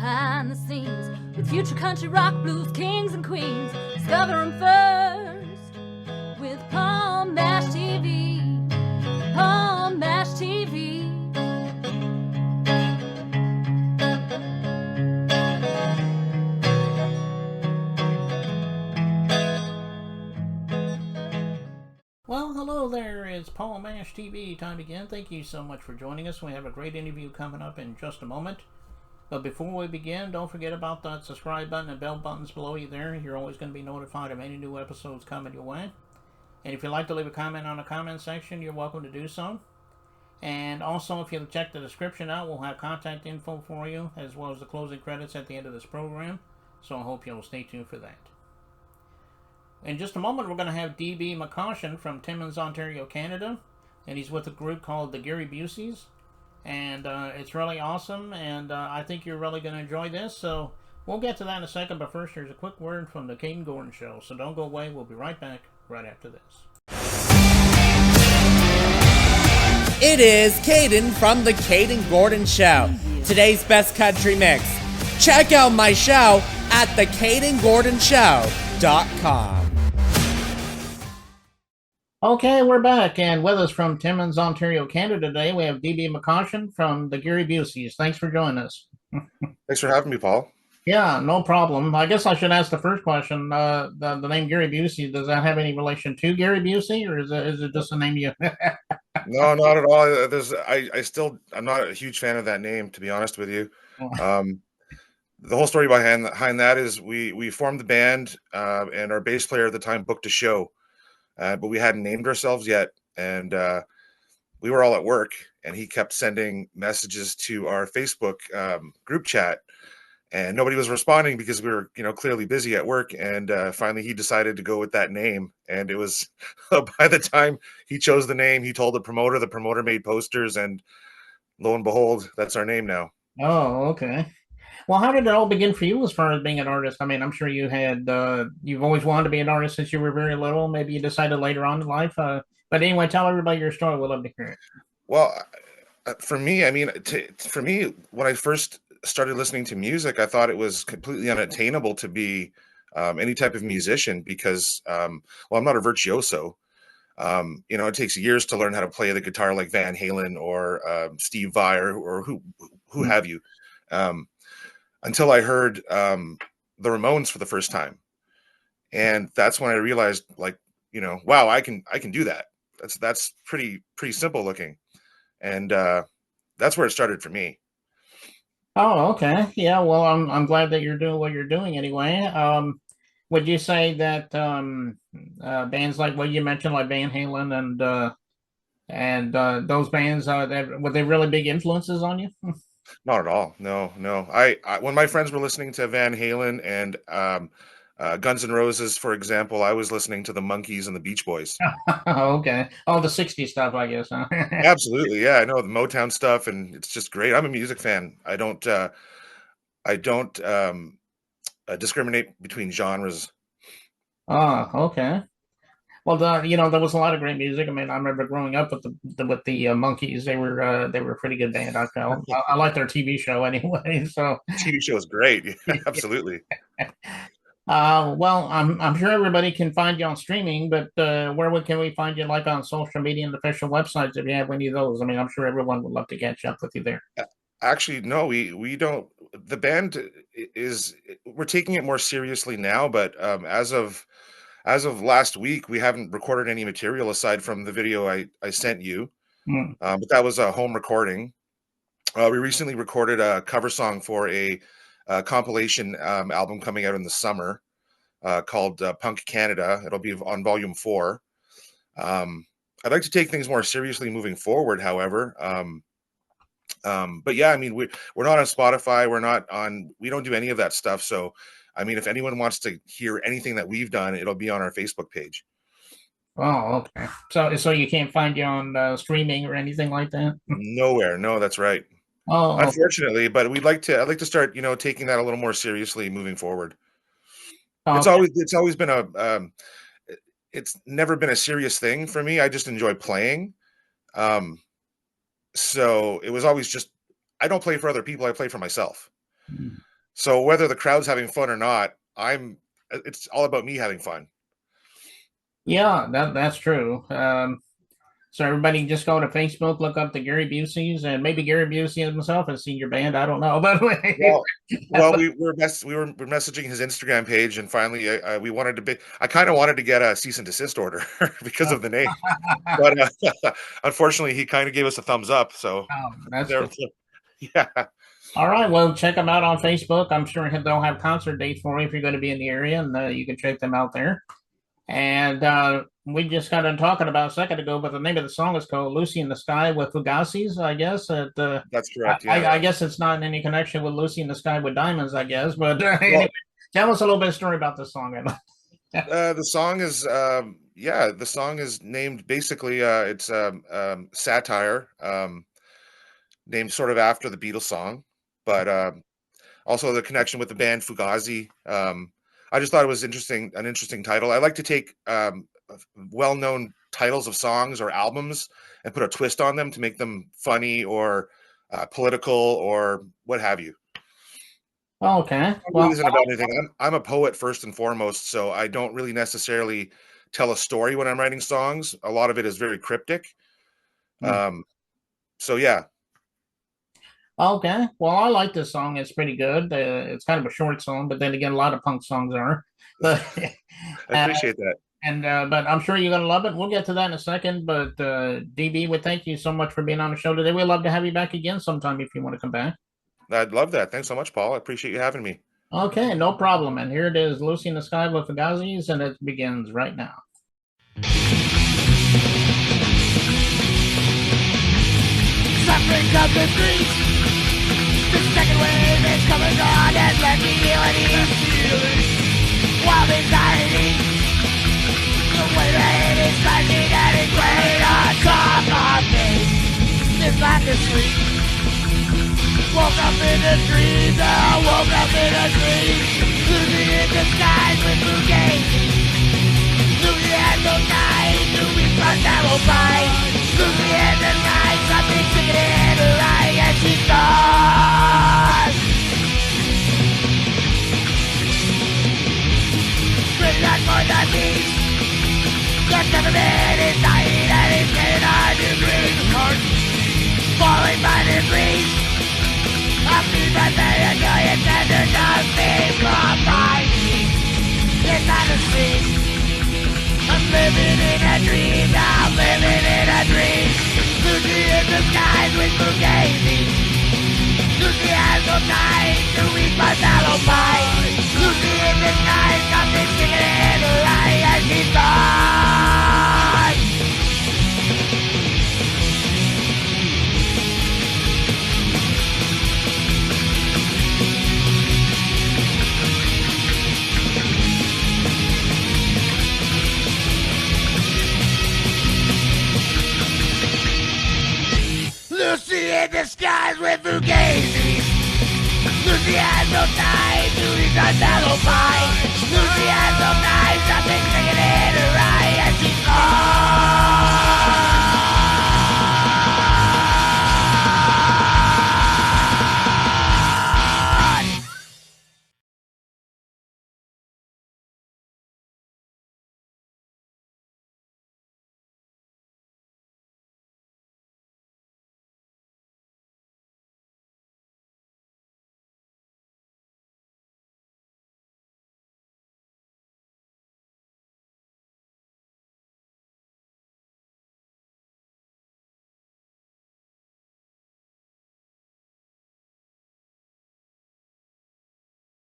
behind the scenes with future country rock blues kings and queens. Discover them first with Paul Mash TV. Paul Mash TV. Well, hello there. It's Paul Mash TV time again. Thank you so much for joining us. We have a great interview coming up in just a moment. But before we begin, don't forget about that subscribe button and bell buttons below you there. You're always going to be notified of any new episodes coming your way. And if you'd like to leave a comment on the comment section, you're welcome to do so. And also, if you'll check the description out, we'll have contact info for you, as well as the closing credits at the end of this program. So I hope you'll stay tuned for that. In just a moment, we're going to have D.B. McCoshen from Timmins, Ontario, Canada. And he's with a group called the Buseys. And it's really awesome, and I think you're really going to enjoy this. So we'll get to that in a second, but first here's a quick word from the Caden Gordon Show. So don't go away. We'll be right back right after this. It is Caden from the Caden Gordon Show. Today's best country mix. Check out my show at thecadengordonshow.com. Okay, we're back, and with us from Timmins, Ontario, Canada today, we have D.B. McCoshen from the Buseys. Thanks for joining us. Thanks for having me, Paul. Yeah, no problem. I guess I should ask the first question. The name Gary Busey, does that have any relation to Gary Busey, or is it just a name you... No, not at all. I'm not a huge fan of that name, to be honest with you. The whole story behind that is we formed the band, and our bass player at the time booked a show. But we hadn't named ourselves yet, and we were all at work, and he kept sending messages to our Facebook group chat, and nobody was responding because we were, clearly busy at work. And finally, he decided to go with that name, and it was by the time he chose the name, he told the promoter made posters, and lo and behold, that's our name now. Oh, okay. Well, how did it all begin for you as far as being an artist? I mean, I'm sure you had, you've always wanted to be an artist since you were very little. Maybe you decided later on in life. But anyway, tell everybody your story. We'd love to hear it. Well, for me, when I first started listening to music, I thought it was completely unattainable to be any type of musician because, I'm not a virtuoso. It takes years to learn how to play the guitar like Van Halen or Steve Vai or who have you. Until I heard the Ramones for the first time. And that's when I realized, wow, I can do that. That's pretty simple looking. And that's where it started for me. Oh, okay. Yeah, well, I'm glad that you're doing what you're doing anyway. Would you say that bands like what you mentioned, like Van Halen and those bands, were they really big influences on you? Not at all. No. I when my friends were listening to Van Halen and Guns N' Roses, for example, I was listening to the Monkees and the Beach Boys. Okay. Oh, the 60s stuff, I guess, huh? Absolutely. Yeah, I know the Motown stuff, and it's just great. I'm a music fan. I don't discriminate between genres. Oh, okay. Well, there was a lot of great music. I mean, I remember growing up with the Monkees. They were a pretty good band. I felt. I liked their TV show anyway. So TV show is great. Yeah, absolutely. Well, I'm sure everybody can find you on streaming, but can we find you, like, on social media and official websites if you have any of those? I mean, I'm sure everyone would love to catch up with you there. Actually, no, we don't. The band we're taking it more seriously now, but as of last week, we haven't recorded any material aside from the video I sent you. But that was a home recording. We recently recorded a cover song for a compilation album coming out in the summer called Punk Canada. It'll be on volume 4. I'd like to take things more seriously moving forward, however. But yeah, I mean, we're not on Spotify. We don't do any of that stuff. So, I mean, if anyone wants to hear anything that we've done, it'll be on our Facebook page. Oh, okay. So you can't find you on streaming or anything like that? Nowhere. No, that's right. Oh, unfortunately, but I'd like to start, taking that a little more seriously moving forward. okay. It's always been it's never been a serious thing for me. I just enjoy playing. So it was always just, I don't play for other people. I play for myself. So whether the crowd's having fun or not, it's all about me having fun. Yeah, that's true. So everybody just go to Facebook, look up the Gary Buseys, and maybe Gary Busey himself has seen your band. I don't know, but Well, we were messaging his Instagram page, and finally, we wanted to be. I kind of wanted to get a cease and desist order because of the name, but unfortunately, he kind of gave us a thumbs up. So that's there, good. yeah. All right, well, check them out on Facebook. I'm sure they'll have concert dates for you if you're going to be in the area, and you can check them out there. And we just got done talking about a second ago, but the name of the song is called "Lucy in the Sky" with Fugazi's, I guess. That's correct. Yeah. I guess it's not in any connection with Lucy in the Sky with Diamonds, I guess. But anyway, tell us a little bit of story about this song. The song is, the song is named basically. It's satire, named sort of after the Beatles song, but also the connection with the band Fugazi. I just thought it was an interesting title. I like to take well-known titles of songs or albums and put a twist on them to make them funny or political or what have you. Okay. Well, it isn't about anything. I'm a poet first and foremost, so I don't really necessarily tell a story when I'm writing songs. A lot of it is very cryptic. So yeah. Okay. Well, I like this song. It's pretty good. It's kind of a short song, but then again, a lot of punk songs are. But I appreciate that. And but I'm sure you're gonna love it. We'll get to that in a second. But DB, we thank you so much for being on the show today. We'd love to have you back again sometime if you want to come back. I'd love that. Thanks so much, Paul. I appreciate you having me. Okay, no problem. And here it is, Lucy in the Sky with Fugazi's, and it begins right now. Suffering comes with grief. The second wave is coming on and left me feeling wild anxiety. The weight of it is crashing and it's weighing on top of me. This lack of sleep. Woke up in a dream, I woke up in a dream. Losing in the skies with Buseys. Lucy has no time to reach my shallow mind. Lucy has the night, something sickening in her eye, and she's gone. Straight out for the beach. The government is dying and it's getting hard to breathe. Falling by the breeze. I'll be right there until it's under nothing from my feet. It's not a sleep. I'm living in a dream. I'm living in a dream. Lucy in the skies with Buseys. Lucy has no time to reach my shallow mind. Lucy in the skies, something sticking in her eye, and she's gone. Lucy in the skies with Buseys. Lucy has no time to reach our shallow mind. Lucy has no time, something sticking in her